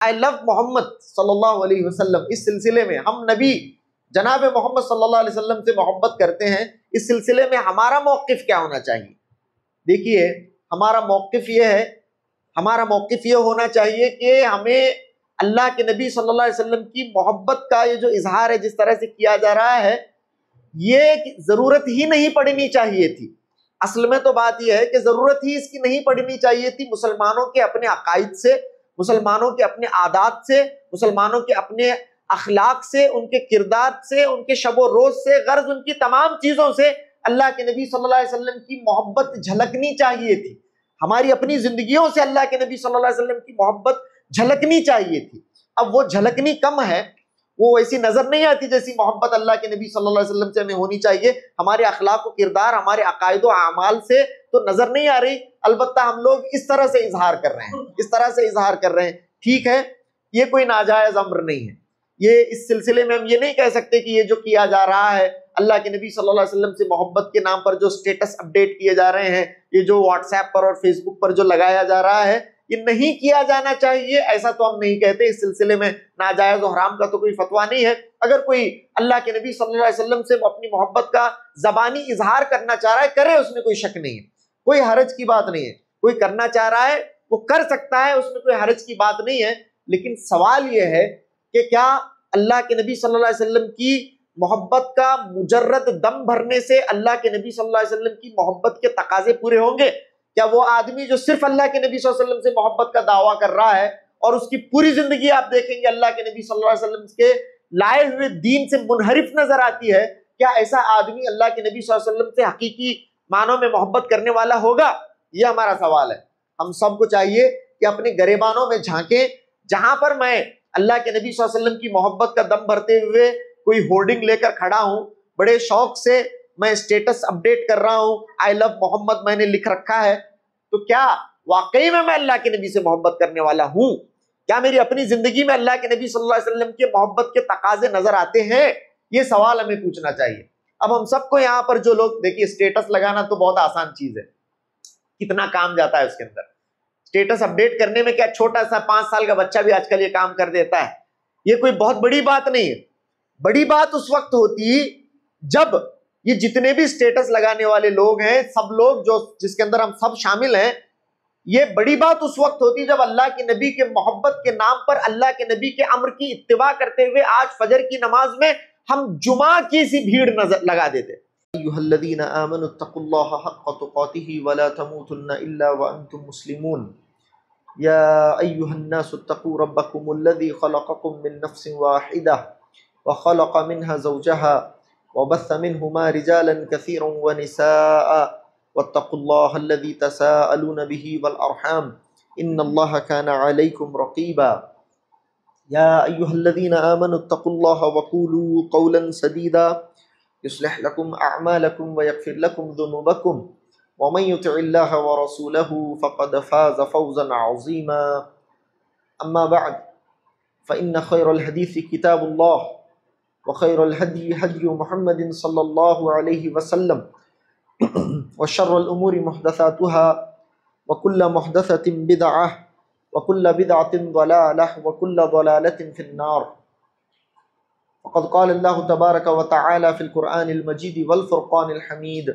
آئی لو محمد صلی اللہ علیہ وسلم، اس سلسلے میں ہم نبی جناب محمد صلی اللہ علیہ وسلم سے محبت کرتے ہیں، اس سلسلے میں ہمارا موقف کیا ہونا چاہیے؟ دیکھیے ہمارا موقف یہ ہونا چاہیے کہ ہمیں اللہ کے نبی صلی اللہ علیہ وسلم کی محبت کا یہ جو اظہار ہے جس طرح سے کیا جا رہا ہے، یہ ضرورت ہی نہیں پڑنی چاہیے تھی۔ اصل میں تو بات یہ ہے کہ ضرورت ہی اس کی نہیں پڑنی چاہیے تھی۔ مسلمانوں کے اپنے عقائد سے، مسلمانوں کے اپنے عادات سے، مسلمانوں کے اپنے اخلاق سے، ان کے کردار سے، ان کے شب و روز سے، غرض ان کی تمام چیزوں سے اللہ کے نبی صلی اللہ علیہ وسلم کی محبت جھلکنی چاہیے تھی۔ ہماری اپنی زندگیوں سے اللہ کے نبی صلی اللہ علیہ وسلم کی محبت جھلکنی چاہیے تھی۔ اب وہ جھلکنی کم ہے، وہ ویسی نظر نہیں آتی جیسی محبت اللہ کے نبی صلی اللہ علیہ وسلم سے ہمیں ہونی چاہیے۔ ہمارے اخلاق و کردار، ہمارے عقائد و اعمال سے تو نظر نہیں آ رہی، البتہ ہم لوگ اس طرح سے اظہار کر رہے ہیں، ٹھیک ہے، یہ کوئی ناجائز امر نہیں ہے۔ یہ اس سلسلے میں ہم یہ نہیں کہہ سکتے کہ یہ جو کیا جا رہا ہے اللہ کے نبی صلی اللہ علیہ وسلم سے محبت کے نام پر جو سٹیٹس اپڈیٹ کیے جا رہے ہیں، یہ جو واٹس ایپ پر اور فیس بک پر جو لگایا جا رہا ہے، یہ نہیں کیا جانا چاہیے، ایسا تو ہم نہیں کہتے۔ اس سلسلے میں ناجائز و حرام کا تو کوئی فتویٰ نہیں ہے۔ اگر کوئی اللہ کے نبی صلی اللہ علیہ وسلم سے اپنی محبت کا زبانی اظہار کرنا چاہ رہا ہے، کرے، اس میں کوئی شک نہیں ہے، کوئی حرج کی بات نہیں ہے۔ کوئی کرنا چاہ رہا ہے وہ کر سکتا ہے، اس میں کوئی حرج کی بات نہیں ہے۔ لیکن سوال یہ ہے کہ کیا اللہ کے نبی صلی اللہ علیہ وسلم کی محبت کا مجرد دم بھرنے سے اللہ کے نبی صلی اللہ علیہ وسلم کی محبت کے تقاضے پورے ہوں گے؟ کیا وہ آدمی جو صرف اللہ کے نبی صلی اللہ علیہ وسلم سے محبت کا دعویٰ کر رہا ہے اور اس کی پوری زندگی آپ دیکھیں گے اللہ کے نبی صلی اللہ علیہ وسلم کے لائے ہوئے دین سے منحرف نظر آتی ہے، کیا ایسا آدمی اللہ کے نبی صلی اللہ علیہ وسلم سے حقیقی معنوں میں محبت کرنے والا ہوگا؟ یہ ہمارا سوال ہے۔ ہم سب کو چاہیے کہ اپنے گریبانوں میں جھانکیں، جہاں پر میں اللہ کے نبی صلی اللہ علیہ وسلم کی محبت کا دم بھرتے ہوئے کوئی ہورڈنگ لے کر کھڑا ہوں، بڑے شوق سے میں سٹیٹس اپڈیٹ کر رہا ہوں، آئی لو محمد میں نے لکھ رکھا ہے، تو کیا واقعی میں اللہ کے نبی سے محبت کرنے والا ہوں؟ کیا میری اپنی زندگی میں اللہ کے نبی صلی اللہ علیہ وسلم کے محبت کے تقاضے نظر آتے ہیں؟ یہ سوال ہمیں پوچھنا چاہیے۔ اب ہم سب کو یہاں پر جو لوگ دیکھیے، سٹیٹس لگانا تو بہت آسان چیز ہے، کتنا کام جاتا ہے اس کے اندر۔ سٹیٹس اپڈیٹ کرنے میں کیا چھوٹا سا 5 سال کا بچہ بھی آج کل یہ کام کر دیتا ہے، یہ کوئی بہت بڑی بات نہیں ہے۔ بڑی بات اس وقت ہوتی جب یہ جتنے بھی سٹیٹس لگانے والے لوگ ہیں، سب لوگ جس کے اندر ہم سب شامل ہیں، یہ بڑی بات اس وقت ہوتی جب اللہ کے نبی کے محبت کے نام پر اللہ کے نبی کے امر کی اتباع کرتے ہوئے آج فجر کی نماز میں ہم جمعہ کی سی بھیڑ نظر لگا دیتے۔ ایھا الذین آمنوا اتقوا اللہ حق تقاتہ ولا تموتن الا وانتم مسلمون یا ایھا الناس اتقوا ربکم الذی خلقکم من نفس واحدہ وخلق منها زوجها وبث منهما رجالا كثيرا ونساء واتقوا الله الذي تساءلون به والأرحام إن الله كان عليكم رقيبا يا أيها الذين آمنوا اتقوا الله وقولوا قولا سديدا يصلح لكم أعمالكم ويغفر لكم ذنوبكم ومن يطع الله ورسوله فقد فاز فوزا عظيما أما بعد فإن خير الحديث كتاب الله وخير الهدي هدي محمد صلى الله عليه وسلم وشر الأمور محدثاتها وكل محدثة بدعة وكل بدعة ضلالة وكل ضلالة في النار وقد قال الله تبارك وتعالى في القرآن المجيد والفرقان الحميد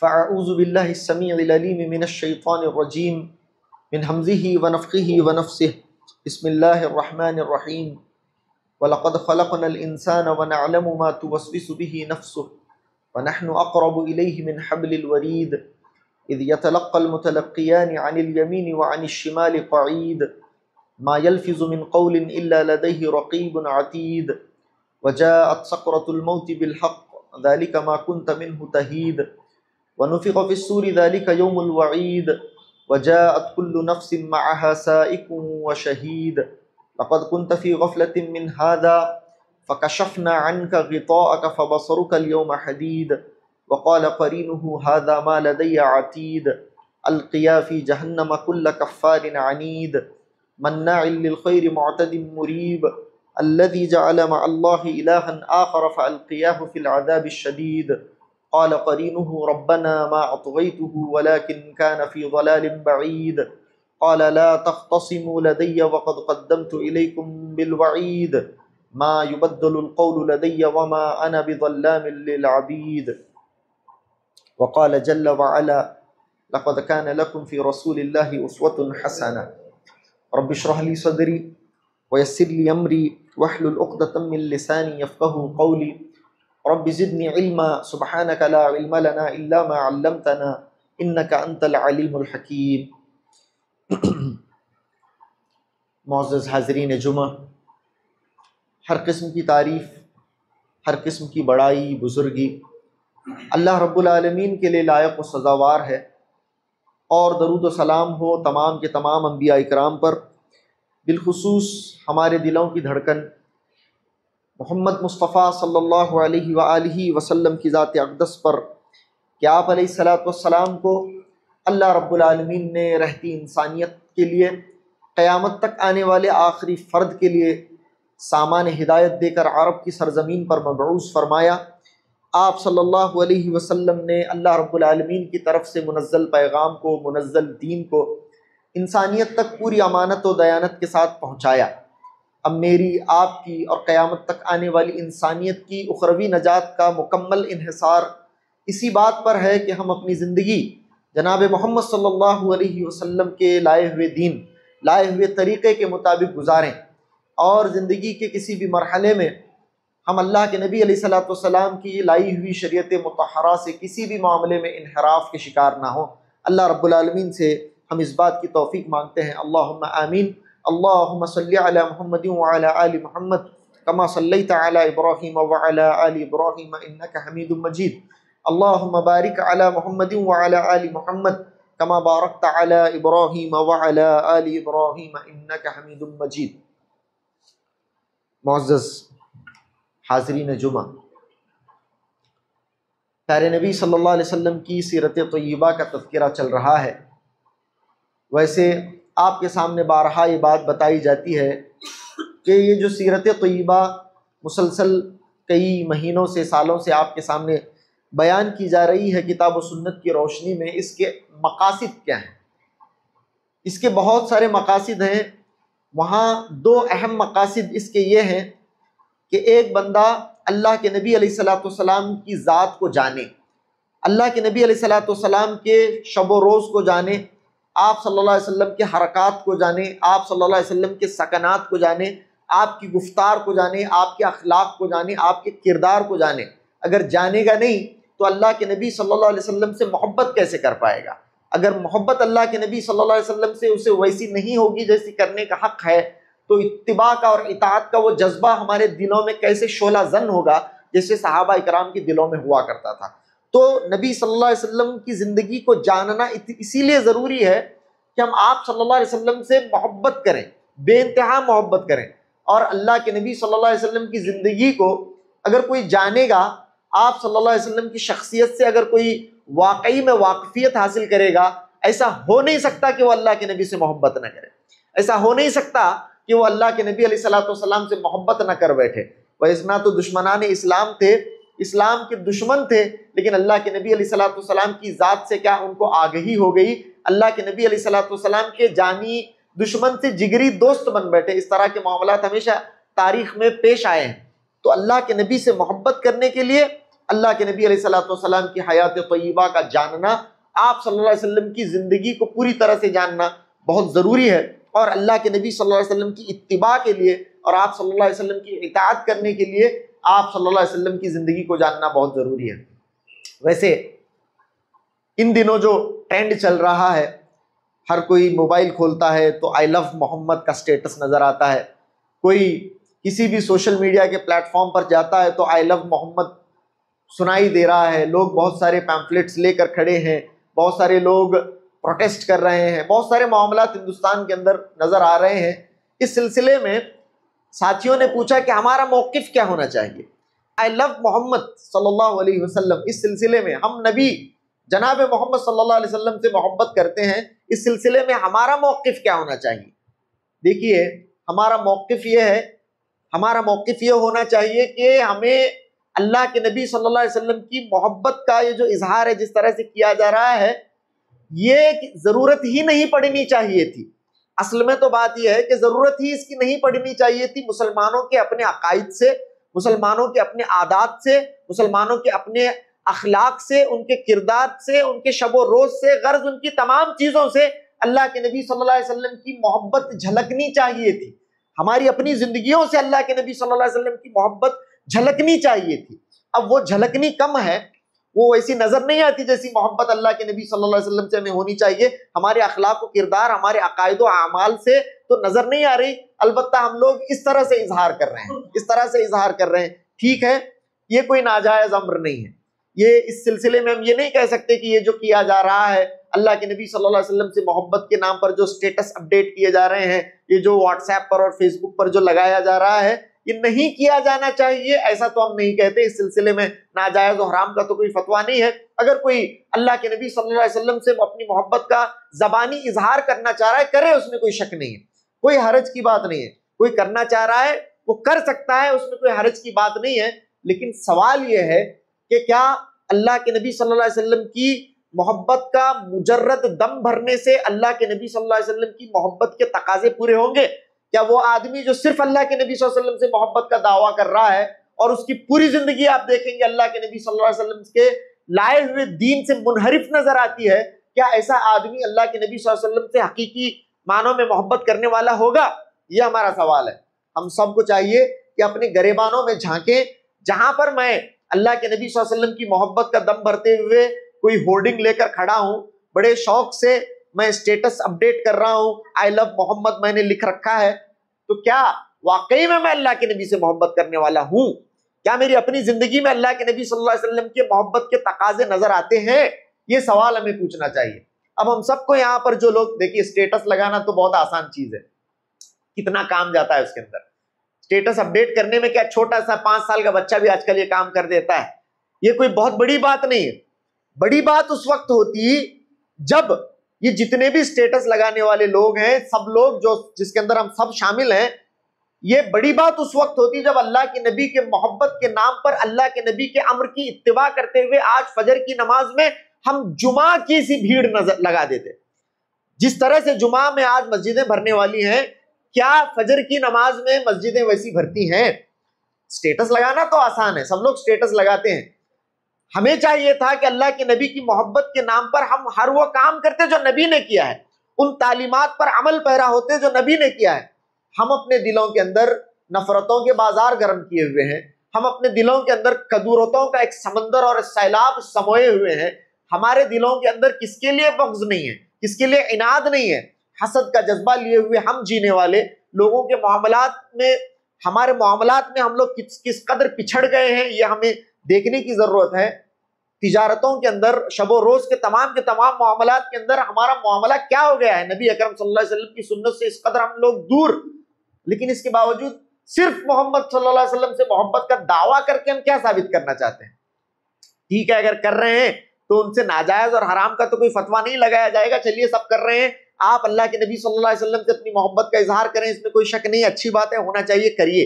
فأعوذ بالله السميع العليم من الشيطان الرجيم من همزه ونفخه ونفسه بسم الله الرحمن الرحيم وَلَقَدْ خَلَقْنَا الْإِنسَانَ وَنَعْلَمُ مَا تُوَسْوِسُ بِهِ نَفْسُهُ وَنَحْنُ أَقْرَبُ إِلَيْهِ مِنْ حَبْلِ الْوَرِيدِ إِذْ يَتَلَقَّى الْمُتَلَقِّيَانِ عَنِ الْيَمِينِ وَعَنِ الشِّمَالِ قَعِيدٌ مَا يَلْفِظُ مِنْ قَوْلٍ إِلَّا لَدَيْهِ رَقِيبٌ عَتِيدٌ وَجَاءَتْ سَكْرَةُ الْمَوْتِ بِالْحَقِّ ذَلِكَ مَا كُنْتَ مِنْهُ تَحِيدُ وَنُفِخَ فِي الصُّورِ ذَلِكَ يَوْمُ الْوَعِيدِ وَجَاءَتْ كُلُّ نَفْسٍ مَعَهَا سَائِقٌ وَشَهِيدٌ لقد كنت في غفلة من هذا فكشفنا عنك غطاءك فبصرك اليوم حديد وقال قرينه هذا ما لدي عتيد القيا في جهنم كل كفار عنيد مناع للخير معتد مريب الذي جعل مع الله إلها آخر فألقياه في العذاب الشديد قال قرينه ربنا ما أطغيته ولكن كان في ضلال بعيد قال لا تختصموا لدي وقد قدمت إليكم بالوعيد ما يبدل القول لدي وما أنا بظلام للعبيد وقال جل وعلا لقد كان لكم في رسول الله أسوة حسنة رب اشرح لي صدري ويسر لي أمري واحلل عقدة من لساني يفقهوا قولي رب زدني علما سبحانك لا علم لنا إلا ما علمتنا إنك أنت العليم الحكيم. معزز حاضرین جمعہ، ہر قسم کی تعریف، ہر قسم کی بڑائی، بزرگی اللہ رب العالمین کے لیے لائق و سزاوار ہے، اور درود و سلام ہو تمام کے تمام انبیاء اکرام پر، بالخصوص ہمارے دلوں کی دھڑکن محمد مصطفیٰ صلی اللہ علیہ وآلہ وسلم کی ذات اقدس پر کہ آپ علیہ الصلاۃ والسلام کو اللہ رب العالمین نے رہتی انسانیت کے لیے، قیامت تک آنے والے آخری فرد کے لیے سامان ہدایت دے کر عرب کی سرزمین پر مبعوث فرمایا۔ آپ صلی اللہ علیہ وسلم نے اللہ رب العالمین کی طرف سے منزل پیغام کو، منزل دین کو انسانیت تک پوری امانت و دیانت کے ساتھ پہنچایا۔ اب میری، آپ کی اور قیامت تک آنے والی انسانیت کی اخروی نجات کا مکمل انحصار اسی بات پر ہے کہ ہم اپنی زندگی جناب محمد صلی اللہ علیہ وسلم کے لائے ہوئے دین، لائے ہوئے طریقے کے مطابق گزاریں، اور زندگی کے کسی بھی مرحلے میں ہم اللہ کے نبی علیہ الصلوۃ والسلام کی لائی ہوئی شریعت مطہرہ سے کسی بھی معاملے میں انحراف کے شکار نہ ہوں۔ اللہ رب العالمین سے ہم اس بات کی توفیق مانگتے ہیں، اللہم آمین۔ اللہم صلی علی محمد وعلی آل محمد کما صلیت علی ابراہیم وعلی آل ابراہیم انک حمید مجید۔ اللہم بارک علی محمد وعلی آل محمد کما بارکت علی ابراہیم وعلی آل ابراہیم انک حمید مجید۔ معزز حاضرین جمعہ، پیارے نبی صلی اللہ علیہ وسلم کی سیرت طیبہ کا تذکرہ چل رہا ہے۔ ویسے آپ کے سامنے بارہا یہ بات بتائی جاتی ہے کہ یہ جو سیرت طیبہ مسلسل کئی مہینوں سے، سالوں سے آپ کے سامنے بیان کی جا رہی ہے کتاب و سنت کی روشنی میں، اس کے مقاصد کیا ہیں؟ اس کے بہت سارے مقاصد ہیں۔ وہاں دو اہم مقاصد اس کے یہ ہیں کہ ایک بندہ اللہ کے نبی علیہ الصلوۃ والسلام کی ذات کو جانے، اللہ کے نبی علیہ الصلوۃ والسلام کے شب و روز کو جانے، آپ صلی اللہ علیہ وسلم کے حرکات کو جانے، آپ صلی اللہ علیہ وسلم کے سکنات کو جانے، آپ کی گفتار کو جانے، آپ کے اخلاق کو جانے، آپ کے کردار کو جانے۔ اگر جانے گا نہیں تو اللہ کے نبی صلی اللہ علیہ وسلم سے محبت کیسے کر پائے گا؟ اگر محبت اللہ کے نبی صلی اللہ علیہ وسلم سے اسے ویسی نہیں ہوگی جیسی کرنے کا حق ہے، تو اتباع کا اور اطاعت کا وہ جذبہ ہمارے دلوں میں کیسے شعلہ زن ہوگا جیسے صحابہ اکرام کے دلوں میں ہوا کرتا تھا۔ تو نبی صلی اللہ علیہ وسلم کی زندگی کو جاننا اسی لیے ضروری ہے کہ ہم آپ صلی اللہ علیہ وسلم سے محبت کریں، بے انتہا محبت کریں، اور اللہ کے نبی صلی اللہ علیہ وسلم کی زندگی کو اگر کوئی جانے گا، آپ صلی اللہ علیہ وسلم کی شخصیت سے اگر کوئی واقعی میں واقفیت حاصل کرے گا، ایسا ہو نہیں سکتا کہ وہ اللہ کے نبی سے محبت نہ کرے، ایسا ہو نہیں سکتا کہ وہ اللہ کے نبی علیہ الصلوۃ والسلام سے محبت نہ کر بیٹھے۔ وَإِذْ تو دشمنان اسلام تھے، اسلام کے دشمن تھے، لیکن اللہ کے نبی علیہ الصلوۃ والسلام کی ذات سے کیا ان کو آگہی ہو گئی، اللہ کے نبی علیہ الصلوۃ والسلام کے جانی دشمن سے جگری دوست بن بیٹھے۔ اس طرح کے معاملات ہمیشہ تاریخ میں پیش آئے ہیں۔ تو اللہ کے نبی سے محبت کرنے کے لیے اللہ کے نبی علیہ الصلوۃ والسلام کی حیات طیبہ کا جاننا، آپ صلی اللہ علیہ وسلم کی زندگی کو پوری طرح سے جاننا بہت ضروری ہے، اور اللہ کے نبی صلی اللہ علیہ وسلم کی اتباع کے لیے اور آپ صلی اللہ علیہ وسلم کی اطاعت کرنے کے لیے آپ صلی اللہ علیہ وسلم کی زندگی کو جاننا بہت ضروری ہے۔ ویسے ان دنوں جو ٹرینڈ چل رہا ہے، ہر کوئی موبائل کھولتا ہے تو آئی لو محمد کا سٹیٹس نظر آتا ہے، کوئی کسی بھی سوشل میڈیا کے پلیٹ فارم پر جاتا ہے تو آئی لو محمد سنائی دے رہا ہے، لوگ بہت سارے پیمفلیٹس لے کر کھڑے ہیں، بہت سارے لوگ پروٹیسٹ کر رہے ہیں، بہت سارے معاملات ہندوستان کے اندر نظر آ رہے ہیں۔ اس سلسلے میں ساتھیوں نے پوچھا کہ ہمارا موقف کیا ہونا چاہیے، آئی لو محمد صلی اللہ علیہ وسلم، اس سلسلے میں ہم نبی جناب محمد صلی اللہ علیہ وسلم سے محبت کرتے ہیں، اس سلسلے میں ہمارا موقف کیا ہونا چاہیے؟ دیکھیے، ہمارا موقف یہ ہے، ہمارا موقف یہ ہونا چاہیے کہ ہمیں اللہ کے نبی صلی اللہ علیہ وسلم کی محبت کا یہ جو اظہار ہے جس طرح سے کیا جا رہا ہے، یہ ضرورت ہی نہیں پڑنی چاہیے تھی۔ اصل میں تو بات یہ ہے کہ ضرورت ہی اس کی نہیں پڑنی چاہیے تھی. مسلمانوں کے اپنے عقائد سے، مسلمانوں کے اپنے عادات سے، مسلمانوں کے اپنے اخلاق سے، ان کے کردار سے، ان کے شب و روز سے، غرض ان کی تمام چیزوں سے اللہ کے نبی صلی اللہ علیہ وسلم کی محبت جھلکنی چاہیے تھی. ہماری اپنی زندگیوں سے اللہ کے نبی صلی اللہ علیہ وسلم کی محبت جھلکنی چاہیے تھی. اب وہ جھلکنی کم ہے، وہ ویسی نظر نہیں آتی جیسی محبت اللہ کے نبی صلی اللہ علیہ وسلم سے ہمیں ہونی چاہیے. ہمارے اخلاق و کردار، ہمارے عقائد و اعمال سے تو نظر نہیں آ رہی، البتہ ہم لوگ اس طرح سے اظہار کر رہے ہیں، اس طرح سے اظہار کر رہے ہیں. ٹھیک ہے، یہ کوئی ناجائز امر نہیں ہے. یہ اس سلسلے میں ہم یہ نہیں کہہ سکتے کہ یہ جو کیا جا رہا ہے اللہ کے نبی صلی اللہ علیہ وسلم سے محبت کے نام پر جو سٹیٹس اپڈیٹ کیے جا رہے ہیں، یہ جو واٹس ایپ پر اور فیس بک پر جو لگایا جا رہا ہے، یہ نہیں کیا جانا چاہیے، ایسا تو ہم نہیں کہتے. اس سلسلے میں ناجائز و حرام کا تو کوئی فتویٰ نہیں ہے. اگر کوئی اللہ کے نبی صلی اللہ علیہ وسلم سے اپنی محبت کا زبانی اظہار کرنا چاہ رہا ہے، کرے، اس میں کوئی شک نہیں ہے، کوئی حرج کی بات نہیں ہے. کوئی کرنا چاہ رہا ہے وہ کر سکتا ہے، اس میں کوئی حرج کی بات نہیں ہے. لیکن سوال یہ ہے کہ کیا اللہ کے نبی صلی اللہ علیہ وسلم کی محبت کا مجرد دم بھرنے سے اللہ کے نبی صلی اللہ علیہ وسلم کی محبت کے تقاضے پورے ہوں گے؟ کیا وہ آدمی جو صرف اللہ کے نبی صلی اللہ علیہ وسلم سے محبت کا دعویٰ کر رہا ہے اور اس کی پوری زندگی آپ دیکھیں گے اللہ کے نبی صلی اللہ علیہ وسلم کے لائے ہوئے دین سے منحرف نظر آتی ہے، کیا ایسا آدمی اللہ کے نبی صلی اللہ علیہ وسلم سے حقیقی معنوں میں محبت کرنے والا ہوگا؟ یہ ہمارا سوال ہے. ہم سب کو چاہیے کہ اپنے گریبانوں میں جھانکیں. جہاں پر میں اللہ کے نبی صلی اللہ علیہ وسلم کی محبت کا دم بھرتے ہوئے کوئی ہورڈنگ لے کر کھڑا ہوں، بڑے شوق سے میں اسٹیٹس اپڈیٹ کر رہا ہوں، آئی لو محمد میں نے لکھ رکھا ہے، تو کیا واقعی میں اللہ کے نبی سے محبت کرنے والا ہوں؟ کیا میری اپنی زندگی میں اللہ کے نبی صلی اللہ علیہ وسلم کے محبت کے تقاضے نظر آتے ہیں؟ یہ سوال ہمیں پوچھنا چاہیے. اب ہم سب کو یہاں پر جو لوگ دیکھیے، اسٹیٹس لگانا تو بہت آسان چیز ہے، کتنا کام جاتا ہے اس کے اندر. اسٹیٹس اپڈیٹ کرنے میں کیا چھوٹا سا 5 سال کا بچہ بھی آج کل یہ کام کر دیتا ہے. یہ کوئی بہت بڑی بات نہیں ہے. بڑی بات اس وقت ہوتی جب یہ جتنے بھی اسٹیٹس لگانے والے لوگ ہیں، سب لوگ جو جس کے اندر ہم سب شامل ہیں، یہ بڑی بات اس وقت ہوتی جب اللہ کے نبی کے محبت کے نام پر اللہ کے نبی کے امر کی اتباع کرتے ہوئے آج فجر کی نماز میں ہم جمعہ کی سی بھیڑ نظر لگا دیتے. جس طرح سے جمعہ میں آج مسجدیں بھرنے والی ہیں، کیا فجر کی نماز میں مسجدیں ویسی بھرتی ہیں؟ اسٹیٹس لگانا تو آسان ہے، سب لوگ اسٹیٹس لگاتے ہیں. ہمیں چاہیے تھا کہ اللہ کے نبی کی محبت کے نام پر ہم ہر وہ کام کرتے جو نبی نے کیا ہے، ان تعلیمات پر عمل پیرا ہوتے جو نبی نے کیا ہے. ہم اپنے دلوں کے اندر نفرتوں کے بازار گرم کیے ہوئے ہیں، ہم اپنے دلوں کے اندر کدورتوں کا ایک سمندر اور سیلاب سموئے ہوئے ہیں. ہمارے دلوں کے اندر کس کے لیے بغض نہیں ہے، کس کے لیے عناد نہیں ہے، حسد کا جذبہ لیے ہوئے ہم جینے والے لوگوں کے معاملات میں، ہمارے معاملات میں ہم لوگ کس قدر پچھڑ گئے ہیں، یہ ہمیں دیکھنے کی ضرورت ہے. تجارتوں کے اندر، شب و روز کے تمام معاملات کے اندر ہمارا معاملہ کیا ہو گیا ہے؟ نبی اکرم صلی اللہ علیہ وسلم کی سنت سے اس قدر ہم لوگ دور، لیکن اس کے باوجود صرف محمد صلی اللہ علیہ وسلم سے محبت کا دعویٰ کر کے ہم کیا ثابت کرنا چاہتے ہیں؟ ٹھیک ہے، اگر کر رہے ہیں تو ان سے ناجائز اور حرام کا تو کوئی فتویٰ نہیں لگایا جائے گا. چلیے سب کر رہے ہیں، آپ اللہ کے نبی صلی اللہ علیہ وسلم سے اپنی محبت کا اظہار کریں، اس میں کوئی شک نہیں، اچھی بات ہے، ہونا چاہیے، کریے.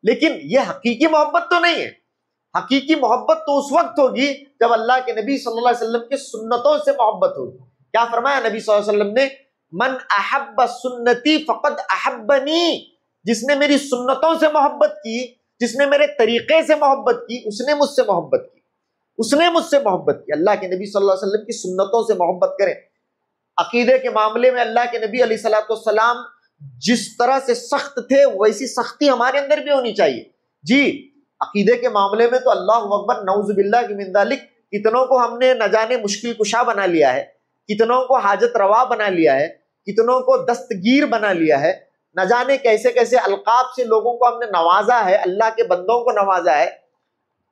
لیکن یہ حقیقی محبت تو نہیں ہے. حقیقی محبت تو اس وقت ہوگی جب اللہ کے نبی صلی اللہ علیہ وسلم کے سنتوں سے محبت ہوگی. کیا فرمایا نبی صلی اللہ علیہ وسلم نے؟ من احب سنتی فقد احبنی. جس نے میری سنتوں سے محبت کی، جس نے میرے طریقے سے محبت کی، اس نے مجھ سے محبت کی، اس نے مجھ سے محبت کی. اللہ کے نبی صلی اللہ علیہ وسلم کی سنتوں سے محبت کریں. عقیدے کے معاملے میں اللہ کے نبی علیہ الصلوۃ والسلام جس طرح سے سخت تھے، ویسی سختی ہمارے اندر بھی ہونی چاہیے. جی، عقیدے کے معاملے میں تو اللہ اکبر، نعوذ باللہ من ذالک، کتنوں کو ہم نے نہ جانے مشکل کشا بنا لیا ہے، کتنوں کو حاجت روا بنا لیا ہے، کتنوں کو دستگیر بنا لیا ہے، نہ جانے کیسے کیسے القاب سے لوگوں کو ہم نے نوازا ہے، اللہ کے بندوں کو نوازا ہے.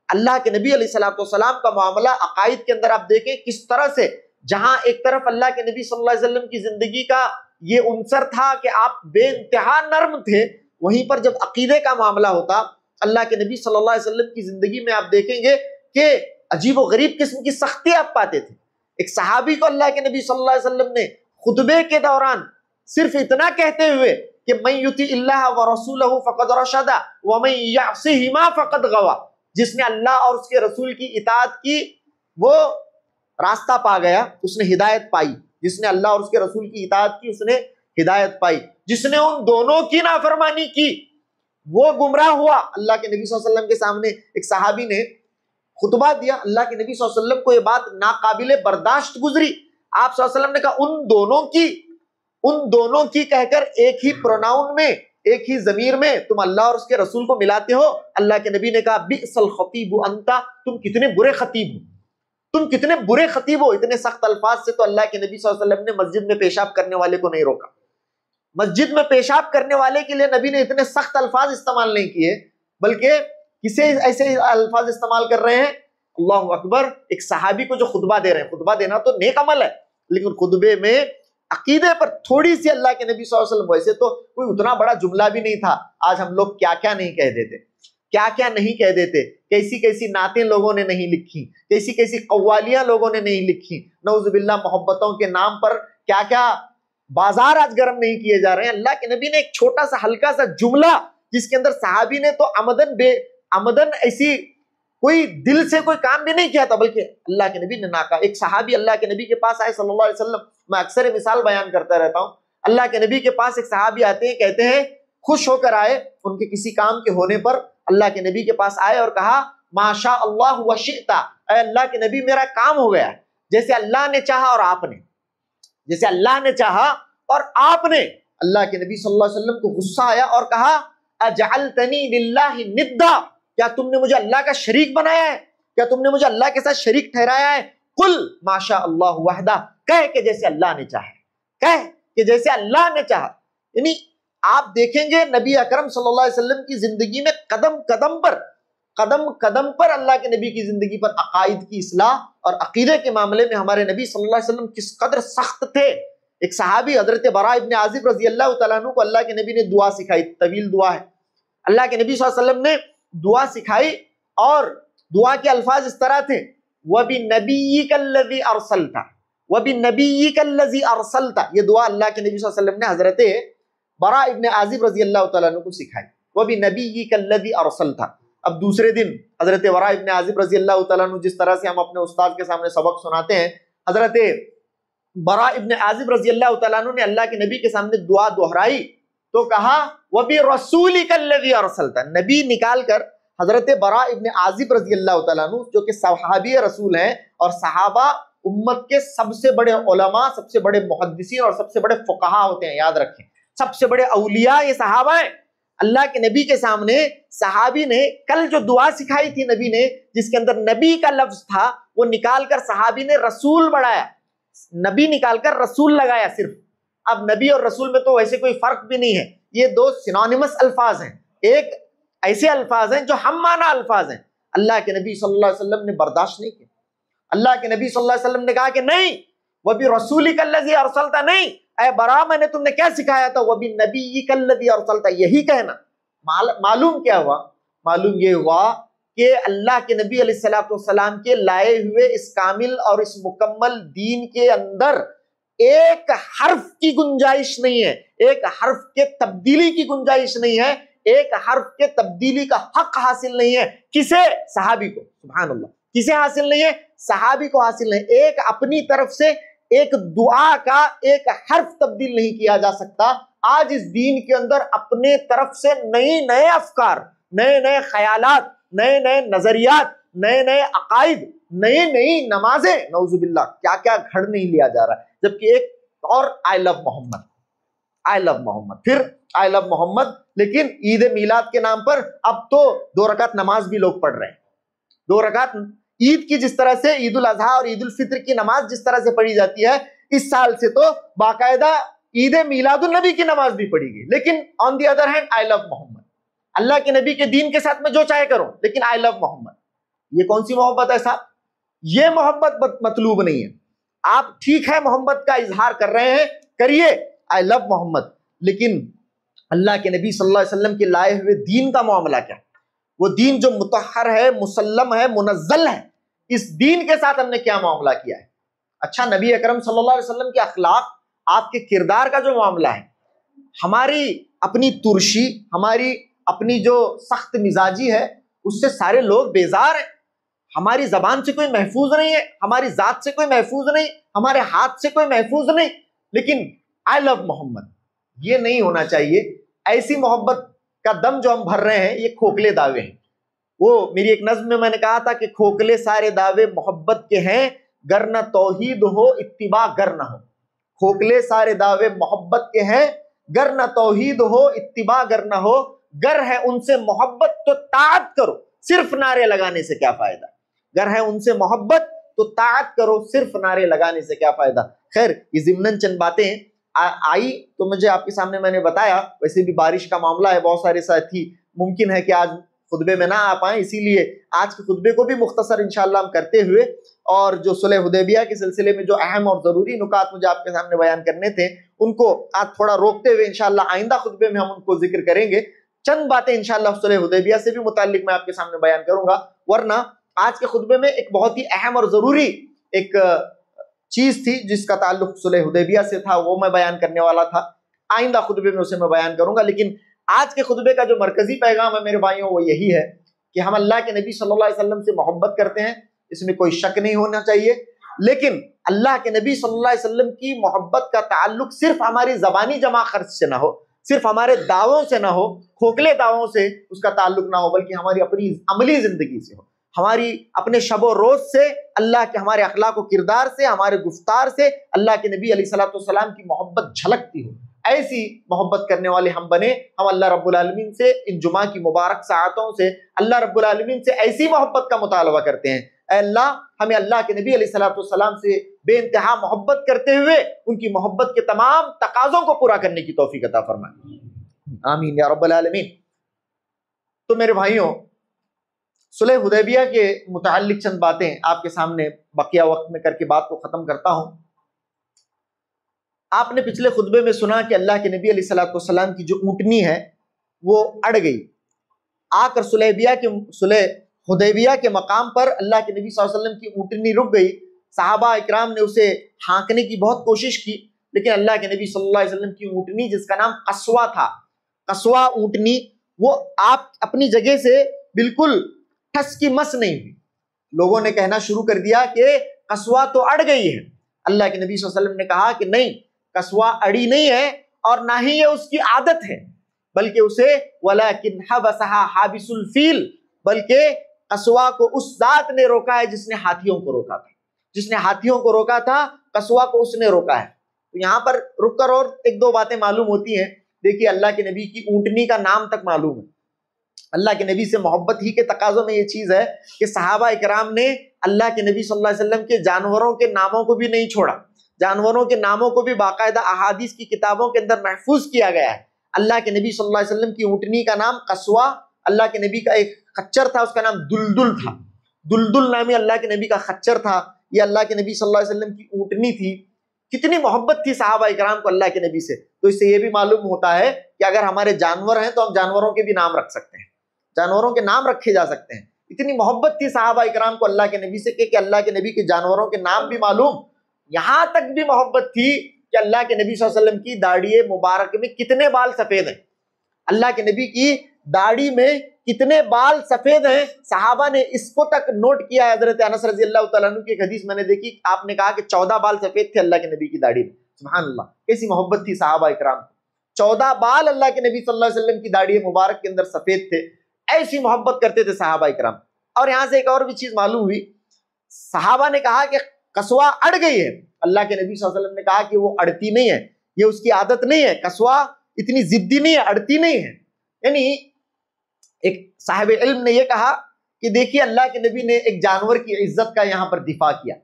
اللہ کے نبی علیہ الصلوۃ والسلام کا معاملہ عقائد کے اندر آپ دیکھیں کس طرح سے، جہاں ایک طرف اللہ کے نبی صلی اللہ علیہ وسلم کی زندگی کا یہ عنصر تھا کہ آپ بے انتہا نرم تھے، وہیں پر جب عقیدے کا معاملہ ہوتا، اللہ کے نبی صلی اللہ علیہ وسلم کی زندگی میں آپ دیکھیں گے کہ عجیب و غریب قسم کی سختی آپ پاتے تھے. ایک صحابی کو اللہ کے نبی صلی اللہ علیہ وسلم نے خطبے کے دوران صرف اتنا کہتے ہوئے کہ من یطع اللہ ورسولہ فقد رشد ومن یعصہما فقد غوی، جس نے اللہ اور اس کے رسول کی اطاعت کی وہ راستہ پا گیا، اس نے ہدایت پائی. جس نے اللہ اور اس کے رسول کی اطاعت کی، اس نے ہدایت پائی. جس نے ان دونوں کی نافرمانی کی وہ گمراہ ہوا. اللہ کے نبی صلی اللہ علیہ وسلم کے سامنے ایک صحابی نے خطبہ دیا, اللہ کے نبی صلی اللہ علیہ وسلم کو یہ بات ناقابل برداشت گزری. آپ صلی اللہ علیہ وسلم نے کہا ان دونوں کی کہہ کر ایک ہی پروناؤن میں, ایک ہی ضمیر میں تم اللہ اور اس کے رسول کو ملاتے ہو. اللہ کے نبی نے کہا بئس الخطیب انت, تم کتنے برے خطیب ہو, تم کتنے برے خطیب ہو. اتنے سخت الفاظ سے تو اللہ کے نبی صلی اللہ علیہ وسلم نے مسجد میں پیشاب کرنے والے کو نہیں روکا. مسجد میں پیشاب کرنے والے کے لیے نبی نے اتنے سخت الفاظ استعمال نہیں کیے, بلکہ کسے ایسے الفاظ استعمال کر رہے ہیں, اللہ اکبر, ایک صحابی کو جو خطبہ دے رہے ہیں. خطبہ دینا تو نیک عمل ہے, لیکن خطبے میں عقیدے پر تھوڑی سی اللہ کے نبی صلی اللہ علیہ وسلم, ویسے تو کوئی اتنا بڑا جملہ بھی نہیں تھا. آج ہم لوگ کیا کیا نہیں کہہ دیتے, کیا کیا نہیں کہہ دیتے, کیسی کیسی نعتیں لوگوں نے نہیں لکھی, کیسی کیسی قوالیاں لوگوں نے نہیں لکھی, نعوذ باللہ محبتوں کے نام پر کیا کیا بازار آج گرم نہیں کیے جا رہے ہیں. اللہ کے نبی نے ایک چھوٹا سا ہلکا سا جملہ, جس کے اندر صحابی نے تو عمدن ایسی کوئی دل سے کوئی کام بھی نہیں کیا تھا, بلکہ اللہ کے نبی نے نہ کہا. ایک صحابی اللہ کے نبی کے پاس آئے صلی اللہ علیہ وسلم, میں اکثر مثال بیان کرتا رہتا ہوں. اللہ کے نبی کے پاس ایک صحابی آتے ہیں, کہتے ہیں خوش ہو کر آئے ان کے کسی کام کے ہونے پر, اللہ کے نبی کے پاس آئے اور کہا ما شاء اللہ و شئت, اے اللہ کے نبی میرا کام ہو گیا, جیسے اللہ نے چاہا اور آپ نے, جیسے اللہ نے چاہا اور آپ نے. اللہ کے نبی صلی اللہ علیہ وسلم کو غصہ آیا اور کہا اجعلتنی للہ ندا, کیا تم نے مجھے اللہ کا شریک بنایا ہے, کیا تم نے مجھے اللہ کے ساتھ شریک ٹھہرایا ہے. قل ما شاء اللہ وحدہ, کہہ کہ جیسے اللہ نے چاہا, کہہ کہ جیسے اللہ نے چاہا. یعنی آپ دیکھیں گے نبی اکرم صلی اللہ علیہ وسلم کی زندگی میں قدم قدم پر اللہ کے نبی کی زندگی پر عقائد کی اصلاح اور عقیدے کے معاملے میں ہمارے نبی صلی اللہ علیہ وسلم کس قدر سخت تھے. ایک صحابی حضرت براء ابن عازب رضی اللہ تعالیٰ عنہ کو اللہ کے نبی نے دعا سکھائی, طویل دعا ہے. اللہ کے نبی صلی اللہ علیہ وسلم نے دعا سکھائی اور دعا کے الفاظ اس طرح تھے وَبِنَبِيِّكَ الَّذِي أَرْسَلْتَ وَبِنَبِيِّكَ الَّذِي أَرْسَلْتَ. یہ دعا اللہ کے نبی صلی اللہ علیہ وسلم نے حضرت براء ابن عازب رضی اللہ تعالیٰ عنہ کو سکھائی, وَبِنَبِيِّكَ الَّذِي أَرْسَلْتَ. اب دوسرے دن حضرت براء ابن عازب رضی اللہ تعالیٰ عنہ, جس طرح سے ہم اپنے استاد کے سامنے سبق سناتے ہیں, حضرت براء ابن عازب رضی اللہ تعالیٰ عنہ نے اللہ کے نبی کے سامنے دعا دہرائی تو کہا وَبِرَسُولِكَ الَّذِي أَرْسَلْتَ. نبی نکال کر حضرت براء ابن عازب رضی اللہ تعالیٰ عنہ, جو کہ صحابی رسول ہیں اور صحابہ امت کے سب سے بڑے علماء, سب سے بڑے محدثین اور سب سے بڑے فقہا ہوتے ہیں, یاد رکھیں, سب سے بڑے اولیاء یہ صحابہ ہیں. اللہ کے نبی کے سامنے صحابی نے کل جو دعا سکھائی تھی نبی نے, جس کے اندر نبی کا لفظ تھا, وہ نکال کر صحابی نے رسول بڑھایا, نبی نکال کر رسول لگایا صرف. اب نبی اور رسول میں تو ویسے کوئی فرق بھی نہیں ہے, یہ دو سینونیمس الفاظ ہیں, ایک ایسے الفاظ ہیں جو ہم معنی الفاظ ہیں. اللہ کے نبی صلی اللہ علیہ وسلم نے برداشت نہیں کیا. اللہ کے نبی صلی اللہ علیہ وسلم نے کہا کہ نہیں, وَبِرَسُولِكَ الَّذِي أَرْسَلْتَ, نہیں اے برا میں نے تم نے کیا سکھایا تھا, وَبِنَبِيِّكَ الَّذِي أَرْسَلْتَ, یہی کہنا. معلوم کیا ہوا, معلوم یہ ہوا کہ اللہ کے نبی علیہ السلام کے لائے ہوئے اس کامل اور اس مکمل دین کے اندر ایک حرف کی گنجائش نہیں ہے, ایک حرف کے تبدیلی کی گنجائش نہیں ہے, ایک حرف کے تبدیلی کا حق حاصل نہیں ہے. کسے؟ صحابی کو. سبحان اللہ, کسے حاصل نہیں ہے؟ صحابی کو حاصل نہیں. ایک اپنی طرف سے ایک دعا کا ایک حرف تبدیل نہیں کیا جا سکتا. آج اس دین کے اندر اپنے طرف سے نئے افکار, نئے خیالات, نئے نظریات, نئے عقائد, نئی نمازیں, نعوذ باللہ کیا کیا گھڑ نہیں لیا جا رہا ہے. جبکہ ایک اور آئی لو محمد, آئی لو محمد, پھر آئی لو محمد, لیکن عید میلاد کے نام پر اب تو 2 رکعت نماز بھی لوگ پڑھ رہے ہیں. 2 رکعت عید کی, جس طرح سے عید الاضحیٰ اور عید الفطر کی نماز جس طرح سے پڑھی جاتی ہے, اس سال سے تو باقاعدہ عید میلاد النبی کی نماز بھی پڑھی گئی. لیکن آن دی ادر ہینڈ آئی لو محمد, اللہ کے نبی کے دین کے ساتھ میں جو چاہے کروں, لیکن آئی لو محمد. یہ کون سی محبت ہے صاحب؟ یہ محبت مطلوب نہیں ہے. آپ ٹھیک ہے محبت کا اظہار کر رہے ہیں, کریے, آئی لو محمد, لیکن اللہ کے نبی صلی اللہ علیہ وسلم کے لائے ہوئے دین کا معاملہ کیا؟ وہ دین جو مطہر ہے, مسلم ہے, منزل ہے, اس دین کے ساتھ ہم نے کیا معاملہ کیا ہے؟ اچھا, نبی اکرم صلی اللہ علیہ وسلم کے اخلاق, آپ کے کردار کا جو معاملہ ہے, ہماری اپنی ترشی, ہماری اپنی جو سخت مزاجی ہے, اس سے سارے لوگ بیزار ہیں. ہماری زبان سے کوئی محفوظ نہیں ہے, ہماری ذات سے کوئی محفوظ نہیں, ہمارے ہاتھ سے کوئی محفوظ نہیں, لیکن آئی لو محمد, یہ نہیں ہونا چاہیے. ایسی محبت کا دم جو ہم بھر رہے ہیں یہ کھوکھلے دعوے ہیں. وہ میری ایک نظم میں میں نے کہا تھا کہ کھوکھلے سارے دعوے محبت کے ہیں، گر نہ توحید ہو اتباع گر نہ ہو. کھوکھلے سارے دعوے محبت کے ہیں، گر نہ توحید ہو اتباع گر نہ ہو. گر ہے ان سے محبت تو طاعت کرو، صرف نعرے لگانے سے کیا فائدہ. گر ہے ان سے محبت تو طاعت کرو، صرف نعرے لگانے سے کیا فائدہ. خیر یہ ضمناً چند باتیں آئی تو مجھے آپ کے سامنے میں نے بتایا. ویسے بھی بارش کا معاملہ ہے، بہت سارے ساتھی ممکن ہے کہ آج خطبے میں نہ آ پائیں، اسی لیے آج کے خطبے کو بھی مختصر انشاءاللہ ہم کرتے ہوئے اور جو صلح حدیبیہ کے سلسلے میں جو اہم اور ضروری نکات مجھے آپ کے سامنے بیان کرنے تھے ان کو آج تھوڑا روکتے ہوئے انشاءاللہ آئندہ خطبے میں ہم ان کو ذکر کریں گے. چند باتیں انشاءاللہ صلح حدیبیہ سے بھی متعلق میں آپ کے سامنے بیان کروں گا، ورنہ آج کے خطبے میں ایک بہت ہی اہم اور ضروری ایک چیز تھی جس کا تعلق صلح حدیبیہ سے تھا، وہ میں بیان کرنے والا تھا. آئندہ خطبے میں اسے میں بیان کروں گا. لیکن آج کے خطبے کا جو مرکزی پیغام ہے میرے بھائیوں وہ یہی ہے کہ ہم اللہ کے نبی صلی اللہ علیہ وسلم سے محبت کرتے ہیں، اس میں کوئی شک نہیں ہونا چاہیے. لیکن اللہ کے نبی صلی اللہ علیہ وسلم کی محبت کا تعلق صرف ہماری زبانی جمع خرچ سے نہ ہو، صرف ہمارے دعووں سے نہ ہو، کھوکھلے دعووں سے اس کا تعلق نہ ہو، بلکہ ہماری اپنی عملی زندگی سے ہو، ہماری اپنے شب و روز سے، اللہ کے ہمارے اخلاق و کردار سے، ہمارے گفتار سے اللہ کے نبی علیہ الصلوۃ والسلام کی محبت جھلکتی ہو. ایسی محبت کرنے والے ہم بنے. ہم اللہ رب العالمین سے ان جمعہ کی مبارک ساعتوں سے اللہ رب العالمین سے ایسی محبت کا مطالبہ کرتے ہیں. اے اللہ ہمیں اللہ کے نبی علیہ الصلوۃ والسلام سے بے انتہا محبت کرتے ہوئے ان کی محبت کے تمام تقاضوں کو پورا کرنے کی توفیق عطا فرمائے. آمین یا رب العالمین. تو میرے بھائیوں صلح حدیبیہ کے متعلق چند باتیں آپ کے سامنے بقیہ وقت میں کر کے بات کو ختم کرتا ہوں. آپ نے پچھلے خطبے میں سنا کہ اللہ کے نبی علیہ الصلوۃ والسلام کی جو اونٹنی ہے وہ اڑ گئی. آ کر صلح حدیبیہ کے مقام پر اللہ کے نبی صلی اللہ علیہ وسلم کی اونٹنی رک گئی. صحابہ اکرام نے اسے ہانکنے کی بہت کوشش کی، لیکن اللہ کے نبی صلی اللہ علیہ وسلم کی اونٹنی جس کا نام قصوہ تھا، قصوہ اونٹنی، وہ آپ اپنی جگہ سے بالکل ٹھس کی مس نہیں ہوئی. لوگوں نے کہنا شروع کر دیا کہ قصوہ تو اڑ گئی ہے. اللہ کے نبی صلی اللہ علیہ وسلم نے کہا کہ نہیں، قصوہ اڑی نہیں ہے اور نہ ہی یہ اس کی عادت ہے، بلکہ اسے وَلَكِنْ حَبَسَهَا حَابِسُ الْفِيلِ، بلکہ قصوہ کو اس ذات نے روکا ہے جس نے ہاتھیوں کو روکا تھا. جس نے ہاتھیوں کو روکا تھا قصوہ کو اس نے روکا ہے. تو یہاں پر رک کر اور ایک دو باتیں معلوم ہوتی ہیں. دیکھیے اللہ کے نبی کی اونٹنی کا نام تک معلوم ہے. اللہ کے نبی سے محبت ہی کے تقاضوں میں یہ چیز ہے کہ صحابہ اکرام نے اللہ کے نبی صلی اللہ علیہ وسلم کے جانوروں کے ناموں کو بھی نہیں چھوڑا. جانوروں کے ناموں کو بھی باقاعدہ احادیث کی کتابوں کے اندر محفوظ کیا گیا ہے. اللہ کے نبی صلی اللہ علیہ وسلم کی اونٹنی کا نام قصوہ، اللہ کے نبی کا ایک خچر تھا اس کا نام دلدل تھا. دلدل نامی اللہ کے نبی کا خچر تھا، یہ اللہ کے نبی صلی اللہ علیہ وسلم کی اونٹنی تھی. کتنی محبت تھی صحابہ اکرام کو اللہ کے نبی سے. تو اس سے یہ بھی معلوم ہوتا ہے کہ اگر ہمارے جانور ہیں تو ہم جانوروں کے بھی نام رکھ سکتے ہیں، جانوروں کے نام رکھے جا سکتے ہیں. اتنی محبت تھی صحابہ اکرام کو اللہ کے نبی سے کہ اللہ کے نبی کے جانوروں کے نام بھی معلوم. یہاں تک بھی محبت تھی کہ اللہ کے نبی صلی اللہ علیہ وسلم کی داڑھی مبارک میں کتنے بال سفید ہیں. اللہ کے نبی کی داڑھی میں کتنے بال سفید ہیں. صحابہ نے اس کو تک نوٹ کیا ہے. حضرت انس رضی اللہ تعالیٰ عنہ کی ایک حدیث میں نے دیکھی، آپ نے کہا کہ 14 بال سفید تھے اللہ کے نبی کی داڑھی میں. سبحان اللہ، کیسی محبت تھی صحابہ اکرام کو. 14 بال اللہ کے نبی صلی اللہ علیہ وسلم کی داڑھی مبارک کے اندر سفید تھے. ایسی محبت کرتے تھے صحابہ اکرام. اور یہاں سے ایک اور بھی چیز معلوم ہوئی. صحابہ نے کہا کہ قصوہ اڑ گئی ہے. اللہ کے نبی صلی اللہ علیہ وسلم نے کہا کہ وہ اڑتی نہیں ہے، یہ اس کی عادت نہیں ہے. قصوہ اتنی ضدی نہیں ہے، اڑتی نہیں ہے. یعنی ایک صاحب علم نے یہ کہا کہ دیکھیے اللہ کے نبی نے ایک جانور کی عزت کا یہاں پر دفاع کیا.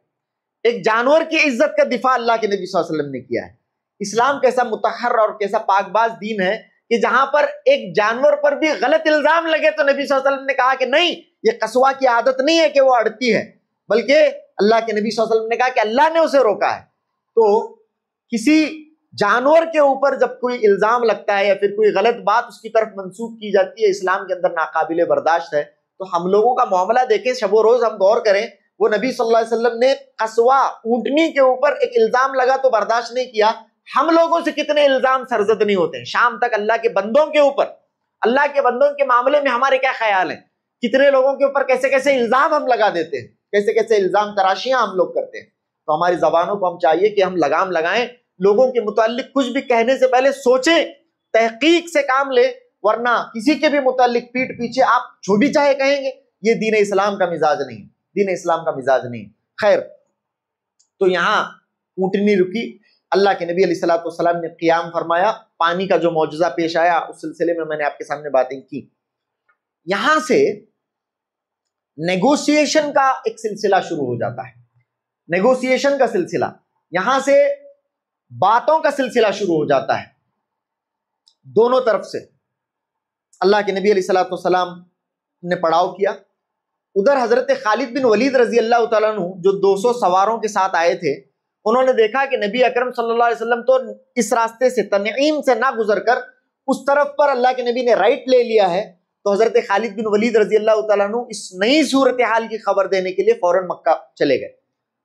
ایک جانور کی عزت کا دفاع اللہ کے نبی صلی اللہ علیہ وسلم نے کیا ہے. اسلام کیسا مطہر اور کیسا پاک باز دین ہے کہ جہاں پر ایک جانور پر بھی غلط الزام لگے تو نبی صلی اللہ علیہ وسلم نے کہا کہ نہیں، یہ قصوہ کی عادت نہیں ہے کہ وہ اڑتی ہے، بلکہ اللہ کے نبی صلی اللہ علیہ وسلم نے کہا کہ اللہ نے اسے روکا ہے. تو کسی جانور کے اوپر جب کوئی الزام لگتا ہے یا پھر کوئی غلط بات اس کی طرف منسوب کی جاتی ہے، اسلام کے اندر ناقابل برداشت ہے. تو ہم لوگوں کا معاملہ دیکھیں، شب و روز ہم غور کریں. وہ نبی صلی اللہ علیہ وسلم نے قصوہ اونٹنی کے اوپر ایک الزام لگا تو برداشت نہیں کیا. ہم لوگوں سے کتنے الزام سرزد نہیں ہوتے ہیں شام تک اللہ کے بندوں کے اوپر. اللہ کے بندوں کے معاملے میں ہمارے کیا خیال ہیں؟ کتنے لوگوں کے اوپر کیسے کیسے الزام ہم لگا دیتے ہیں، کیسے کیسے الزام تراشیاں ہم لوگ کرتے ہیں. تو ہماری زبانوں کو ہم چاہیے کہ ہم لگام لگائیں لوگوں کے متعلق کچھ بھی کہنے سے پہلے سوچیں، تحقیق سے کام لیں، ورنہ کسی کے بھی متعلق پیٹ پیچھے آپ جو بھی چاہے کہیں گے، یہ دین اسلام کا مزاج نہیں، دین اسلام کا مزاج نہیں۔ خیر، تو یہاں اونٹنی رکی، اللہ کے نبی علیہ الصلوۃ والسلام نے قیام فرمایا، پانی کا جو معجزہ پیش آیا اس سلسلے میں نے آپ کے سامنے باتیں کی۔ یہاں سے نیگوسیشن کا ایک سلسلہ شروع ہو جاتا ہے، نیگوسیشن کا سلسلہ، یہاں سے باتوں کا سلسلہ شروع ہو جاتا ہے دونوں طرف سے۔ اللہ کے نبی علیہ الصلوۃ والسلام نے پڑاؤ کیا، ادھر حضرت خالد بن ولید رضی اللہ تعالیٰ عنہ جو 200 سواروں کے ساتھ آئے تھے، انہوں نے دیکھا کہ نبی اکرم صلی اللہ علیہ وسلم تو اس راستے سے تنعیم سے نہ گزر کر اس طرف پر اللہ کے نبی نے رائٹ لے لیا ہے، تو حضرت خالد بن ولید رضی اللہ تعالیٰ عنہ اس نئی صورتحال کی خبر دینے کے لیے فوراً مکہ چلے گئے۔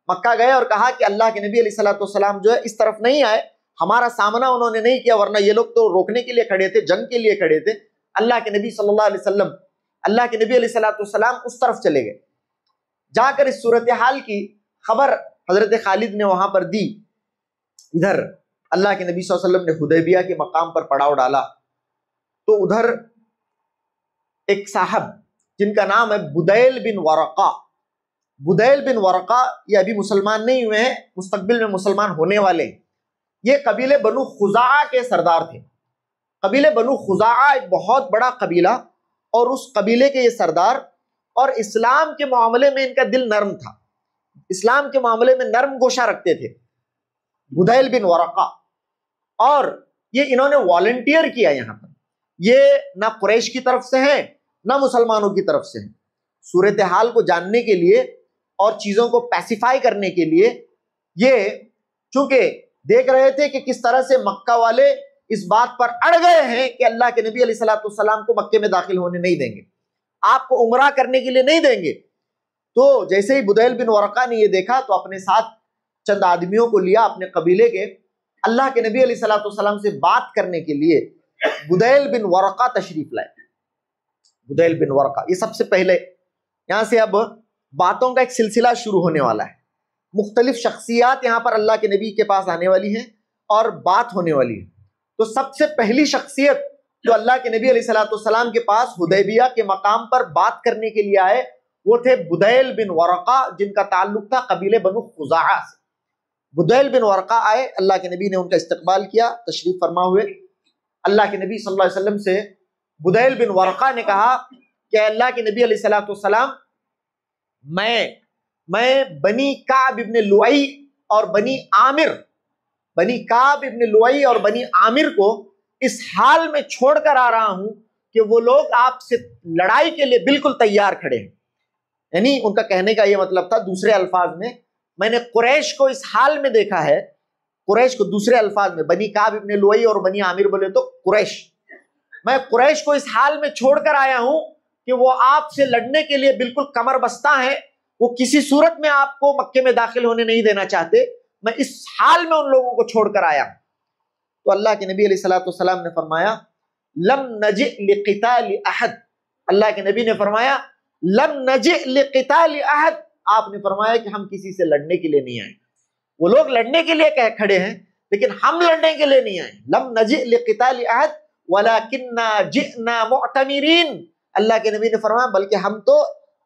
مکہ گئے اور کہا کہ اللہ کے نبی علیہ الصلوۃ والسلام جو ہے اس طرف نہیں آئے، ہمارا سامنا انہوں نے نہیں کیا، ورنہ یہ لوگ تو روکنے کے لیے کھڑے تھے، جنگ کے لیے کھڑے تھے۔ اللہ کے نبی صلی اللہ علیہ وسلم، اللہ کے نبی علیہ الصلوۃ والسلام اس طرف چلے گئے، جا کر اس صورتحال کی خبر حضرت خالد نے وہاں پر دی۔ ادھر اللہ کے نبی صلی اللہ علیہ وسلم نے حدیبیہ کے مقام پر پڑاؤ ڈالا، تو ادھر ایک صاحب جن کا نام ہے بدیل بن ورقہ، بدیل بن ورقہ، یہ ابھی مسلمان نہیں ہوئے ہیں، مستقبل میں مسلمان ہونے والے ہیں۔ یہ قبیلے بنو خزاعہ کے سردار تھے۔ قبیلے بنو خزاعہ ایک بہت بڑا قبیلہ، اور اس قبیلے کے یہ سردار، اور اسلام کے معاملے میں ان کا دل نرم تھا، اسلام کے معاملے میں نرم گوشہ رکھتے تھے بدیل بن ورقہ، اور یہ انہوں نے والنٹیئر کیا یہاں پر، یہ نہ قریش کی طرف سے ہیں نہ مسلمانوں کی طرف سے ہیں، صورتحال کو جاننے کے لیے اور چیزوں کو پیسیفائی کرنے کے لیے یہ چونکہ دیکھ رہے تھے کہ کس طرح سے مکہ والے اس بات پر اڑ گئے ہیں کہ اللہ کے نبی علیہ الصلوۃ والسلام کو مکے میں داخل ہونے نہیں دیں گے، آپ کو عمرہ کرنے کے لیے نہیں دیں گے۔ تو جیسے ہی بدیل بن ورقہ نے یہ دیکھا تو اپنے ساتھ چند آدمیوں کو لیا اپنے قبیلے کے، اللہ کے نبی علیہ الصلوۃ والسلام سے بات کرنے کے لیے بدیل بن ورقہ تشریف لائے۔ بدیل بن ورقہ، یہ سب سے پہلے یہاں سے اب باتوں کا ایک سلسلہ شروع ہونے والا ہے، مختلف شخصیات یہاں پر اللہ کے نبی کے پاس آنے والی ہیں اور بات ہونے والی ہے۔ تو سب سے پہلی شخصیت جو اللہ کے نبی علیہ الصلوۃ والسلام کے پاس حدیبیہ کے مقام پر بات کرنے کے لیے آئے وہ تھے بدیل بن ورقہ، جن کا تعلق تھا قبیلے بنو خزاعہ سے۔ بدیل بن ورقہ آئے، اللہ کے نبی نے ان کا استقبال کیا، تشریف فرما ہوئے۔ اللہ کے نبی صلی اللہ علیہ وسلم سے بدیل بن ورقہ نے کہا کہ اللہ کے نبی علیہ الصلوۃ والسلام، میں بنی کعب ابن لؤی اور بنی کعب ابن لؤی اور بنی عامر کو اس حال میں چھوڑ کر آ رہا ہوں کہ وہ لوگ آپ سے لڑائی کے لیے بالکل تیار کھڑے ہیں۔ یعنی ان کا کہنے کا یہ مطلب تھا دوسرے الفاظ میں نے قریش کو اس حال میں دیکھا ہے، قریش کو دوسرے الفاظ میں، بنی کعب ابن لؤی اور بنی عامر بولے تو قریش، میں قریش کو اس حال میں چھوڑ کر آیا ہوں کہ وہ آپ سے لڑنے کے لیے بالکل کمر بستہ ہیں، وہ کسی صورت میں آپ کو مکے میں داخل ہونے نہیں دینا چاہتے، میں اس حال میں ان لوگوں کو چھوڑ کر آیا ہوں۔ تو اللہ کے نبی علیہ الصلوۃ والسلام نے فرمایا لم نجئ لقتال احد، اللہ کے نبی نے فرمایا لم نجئ لقتال احد، آپ نے فرمایا کہ ہم کسی سے لڑنے کے لیے نہیں آئے، وہ لوگ لڑنے کے لیے کھڑے ہیں لیکن ہم لڑنے کے لیے نہیں آئے۔ لم نجئ لقتال احد ولکننا جئنا معتمرین، اللہ کے نبی نے فرمایا بلکہ ہم تو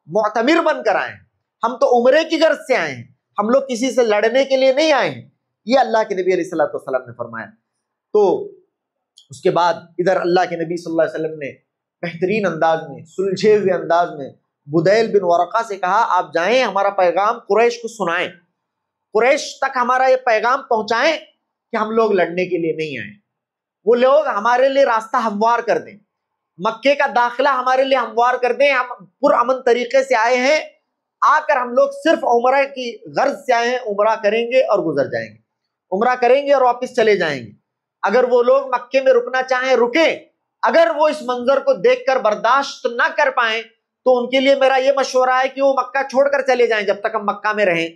معتمر بن کر آئے ہیں، ہم تو عمرے کی غرض سے آئے ہیں، ہم لوگ کسی سے لڑنے کے لیے نہیں آئے ہیں، یہ اللہ کے نبی علیہ الصلوۃ والسلام نے فرمایا۔ تو اس کے بعد ادھر اللہ کے نبی صلی اللہ علیہ وسلم نے بہترین انداز میں، سلجھے ہوئے انداز میں بدیل بن ورقہ سے کہا آپ جائیں، ہمارا پیغام قریش کو سنائیں، قریش تک ہمارا یہ پیغام پہنچائیں کہ ہم لوگ لڑنے کے لیے نہیں آئے، وہ لوگ ہمارے لیے راستہ ہموار کر دیں، مکے کا داخلہ ہمارے لیے ہموار کر دیں، ہم پرامن طریقے سے آئے ہیں، آ کر ہم لوگ صرف عمرہ کی غرض سے آئے ہیں، عمرہ کریں گے اور گزر جائیں گے، عمرہ کریں گے اور واپس چلے جائیں گے، اگر وہ لوگ مکے میں رکنا چاہیں رکیں، اگر وہ اس منظر کو دیکھ کر برداشت نہ کر پائیں تو ان کے لیے میرا یہ مشورہ ہے کہ وہ مکہ چھوڑ کر چلے جائیں، جب تک ہم مکہ میں رہیں،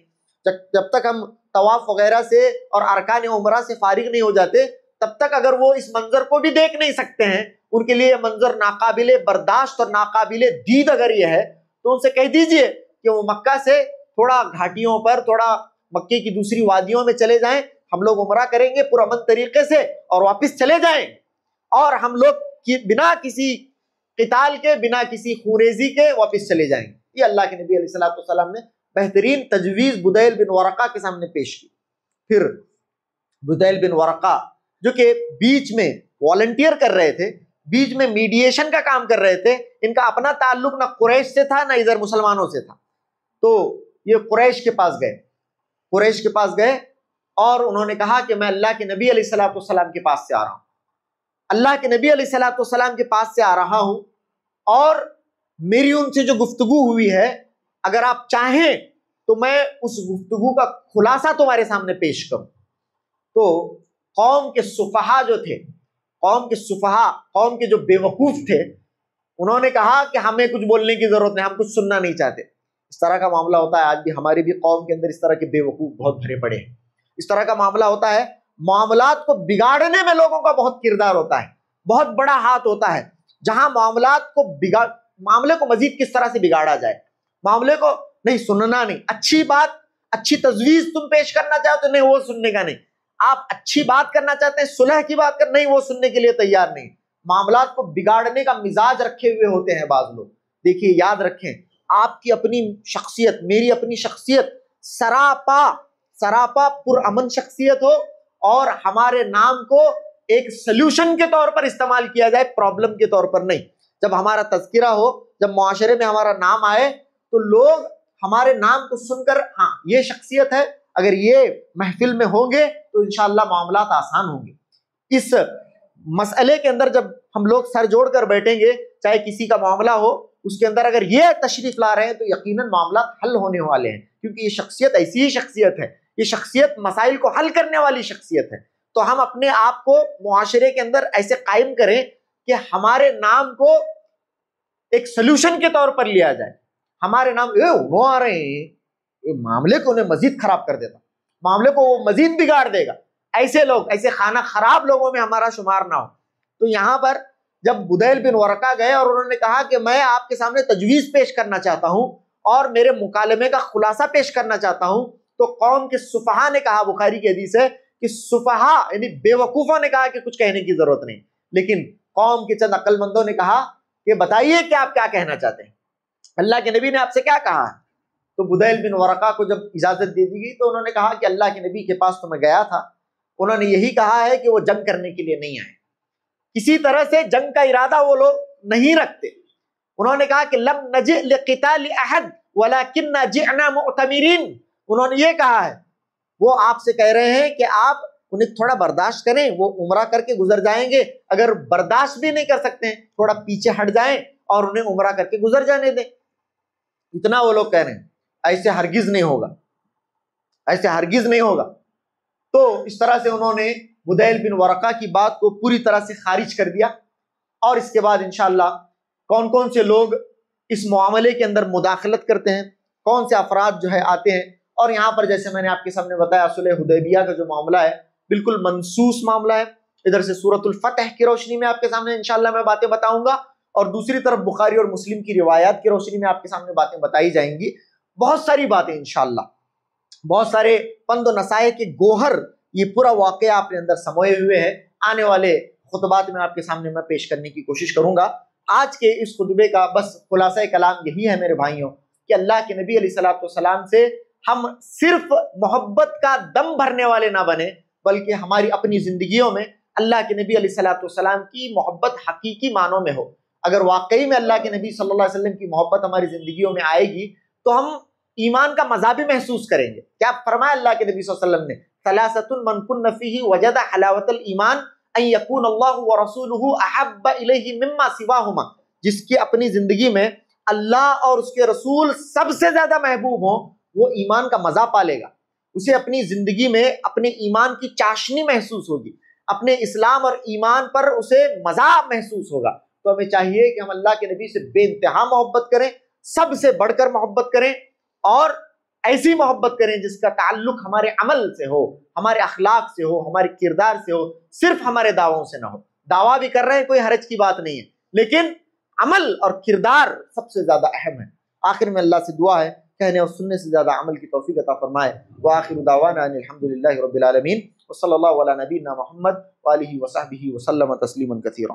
جب تک ہم طواف وغیرہ سے اور ارکان عمرہ سے فارغ نہیں ہو جاتے، تب تک اگر وہ اس منظر کو بھی دیکھ نہیں سکتے ہیں، ان کے لیے یہ منظر ناقابل برداشت اور ناقابل دید اگر یہ ہے تو ان سے کہہ دیجئے کہ وہ مکہ سے تھوڑا گھاٹیوں پر، تھوڑا مکے کی دوسری وادیوں میں چلے جائیں ہم لوگ عمرہ کریں گے پرامن طریقے سے اور واپس چلے جائیں، اور ہم لوگ بنا کسی قتال کے، بنا کسی خوریزی کے واپس چلے جائیں گے۔ یہ اللہ کے نبی علیہ الصلوۃ والسلام نے بہترین تجویز بدیل بن ورقہ کے سامنے پیش کی۔ پھر بدیل بن ورقہ جو کہ بیچ میں والنٹیئر کر رہے تھے، بیچ میں میڈیشن کا کام کر رہے تھے، ان کا اپنا تعلق نہ قریش سے تھا نہ ادھر مسلمانوں سے تھا، تو یہ قریش کے پاس گئے، قریش کے پاس گئے اور انہوں نے کہا کہ میں اللہ کے نبی علیہ الصلوۃ والسلام کے پاس سے آ رہا ہوں، اللہ کے نبی علیہ الصلوۃ والسلام کے پاس سے آ رہا ہوں، اور میری ان سے جو گفتگو ہوئی ہے، اگر آپ چاہیں تو میں اس گفتگو کا خلاصہ تمہارے سامنے پیش کروں۔ تو قوم کے سفہا جو تھے، قوم کے سفہا، قوم کے جو بے وقوف تھے، انہوں نے کہا کہ ہمیں کچھ بولنے کی ضرورت نہیں، ہم کچھ سننا نہیں چاہتے۔ اس طرح کا معاملہ ہوتا ہے آج بھی، ہماری بھی قوم کے اندر اس طرح کے بے وقوف بہت بھرے پڑے ہیں، اس طرح کا معاملہ ہوتا ہے۔ معاملات کو بگاڑنے میں لوگوں کا بہت کردار ہوتا ہے، بہت بڑا ہاتھ ہوتا ہے، جہاں معاملے کو مزید کس طرح سے بگاڑا جائے، معاملے کو نہیں سننا نہیں، اچھی بات، اچھی تجویز تم پیش کرنا چاہتے ہو، نہیں وہ سننے کا نہیں، آپ اچھی بات کرنا چاہتے ہیں، صلح کی بات نہیں، وہ سننے کے لیے تیار نہیں، معاملات کو بگاڑنے کا مزاج رکھے ہوئے ہوتے ہیں بعض لوگ۔ دیکھیے یاد رکھیں، آپ کی اپنی شخصیت، میری اپنی شخصیت سراپا پرامن شخصیت ہو، اور ہمارے نام کو ایک سلوشن کے طور پر استعمال کیا جائے، پرابلم کے طور پر نہیں۔ جب ہمارا تذکرہ ہو، جب معاشرے میں ہمارا نام آئے، تو لوگ ہمارے نام کو سن کر ہاں یہ شخصیت ہے، اگر یہ محفل میں ہوں گے تو انشاءاللہ معاملات آسان ہوں گے۔ اس مسئلے کے اندر جب ہم لوگ سر جوڑ کر بیٹھیں گے، چاہے کسی کا معاملہ ہو، اس کے اندر اگر یہ تشریف لا رہے ہیں تو یقیناً معاملات حل ہونے والے ہیں، کیونکہ یہ شخصیت ایسی ہی شخصیت ہے، یہ شخصیت مسائل کو حل کرنے والی شخصیت ہے۔ تو ہم اپنے آپ کو معاشرے کے اندر ایسے قائم کریں کہ ہمارے نام کو ایک سلوشن کے طور پر لیا جائے، ہمارے نام وہ آ رہے ہیں، معاملے کو انہیں مزید خراب کر دیتا، معاملے کو وہ مزید بگاڑ دے گا، ایسے لوگ، ایسے خانہ خراب لوگوں میں ہمارا شمار نہ ہو۔ تو یہاں پر جب بدیل بن ورقہ گئے اور انہوں نے کہا کہ میں آپ کے سامنے تجویز پیش کرنا چاہتا ہوں اور میرے مکالمے کا خلاصہ پیش کرنا چاہتا ہوں، تو قوم کے سفہا نے کہا، بخاری کی حدیث ہے کہ سفہا یعنی بے وقوفوں نے کہا کہ کچھ کہنے کی ضرورت نہیں، لیکن قوم کے چند عقل مندوں نے کہا کہ بتائیے کہ آپ کیا کہنا چاہتے ہیں، اللہ کے نبی نے آپ سے کیا کہا ہے؟ تو بدیل بن ورقہ کو جب اجازت دے دی گئی تو انہوں نے کہا کہ اللہ کے نبی کے پاس تو میں گیا تھا، انہوں نے یہی کہا ہے کہ وہ جنگ کرنے کے لیے نہیں آئے، کسی طرح سے جنگ کا ارادہ وہ لوگ نہیں رکھتے۔ انہوں نے کہا کہ لم نجئ لقتال احد ولکننا جئنا معتمرین، انہوں نے یہ کہا ہے، وہ آپ سے کہہ رہے ہیں کہ آپ انہیں تھوڑا برداشت کریں، وہ عمرہ کر کے گزر جائیں گے، اگر برداشت بھی نہیں کر سکتے ہیں تھوڑا پیچھے ہٹ جائیں اور انہیں عمرہ کر کے گزر جانے دیں، اتنا وہ لوگ کہہ رہے ہیں۔ ایسے ہرگز نہیں ہوگا، ایسے ہرگز نہیں ہوگا۔ تو اس طرح سے انہوں نے بدیل بن ورقہ کی بات کو پوری طرح سے خارج کر دیا، اور اس کے بعد انشاءاللہ کون کون سے لوگ اس معاملے کے اندر مداخلت کرتے ہیں، کون سے افراد جو ہے آتے ہیں، اور یہاں پر جیسے میں نے آپ کے سامنے بتایا صلح حدیبیہ کا جو معاملہ ہے بالکل منسوس معاملہ ہے، ادھر سے سورۃ الفتح کی روشنی میں آپ کے سامنے انشاءاللہ میں باتیں بتاؤں گا، اور دوسری طرف بخاری اور مسلم کی روایات کی روشنی میں آپ کے سامنے باتیں بتائی جائیں گی، بہت ساری باتیں انشاءاللہ، بہت سارے پند و نصائح کے گوہر، یہ پورا واقعہ اپنے اندر سموئے ہوئے ہیں۔ آنے والے خطبات میں آپ کے سامنے میں پیش کرنے کی کوشش کروں گا۔ آج کے اس خطبے کا بس خلاصہ کلام یہی ہے میرے بھائیوں کہ اللہ کے نبی علیہ الصلوۃ والسلام سے ہم صرف محبت کا دم بھرنے والے نہ بنے، بلکہ ہماری اپنی زندگیوں میں اللہ کے نبی علیہ الصلوۃ والسلام کی محبت حقیقی معنوں میں ہو۔ اگر واقعی میں اللہ کے نبی صلی اللہ علیہ وسلم کی محبت ہماری زندگیوں میں آئے گی تو ہم ایمان کا مزہ بھی محسوس کریں گے۔ کیا فرمایا اللہ کے نبی صلی اللہ علیہ وسلم نے؟ ثلاثۃ من کن فیہ وجد حلاوۃ الایمان ان یکون اللہ ورسولہ احب الیہ مما سواہما، جس کی اپنی زندگی میں اللہ اور اس کے رسول سب سے زیادہ محبوب ہوں، وہ ایمان کا مزہ پالے گا، اسے اپنی زندگی میں اپنے ایمان کی چاشنی محسوس ہوگی، اپنے اسلام اور ایمان پر اسے مزہ محسوس ہوگا۔ تو ہمیں چاہیے کہ ہم اللہ کے نبی سے بے انتہا محبت کریں، سب سے بڑھ کر محبت کریں، اور ایسی محبت کریں جس کا تعلق ہمارے عمل سے ہو، ہمارے اخلاق سے ہو، ہمارے کردار سے ہو، صرف ہمارے دعووں سے نہ ہو۔ دعویٰ بھی کر رہے ہیں، کوئی حرج کی بات نہیں ہے، لیکن عمل اور کردار سب سے زیادہ اہم ہے۔ آخر میں اللہ سے دعا ہے کہنے اور سننے سے زیادہ عمل کی توفیق عطا فرمائے. وآخر دعوانا ان الحمدللہ رب العالمین وصلی اللہ علی نبینا محمد وآلہ وصحبہ وسلم تسلیما کثیرا.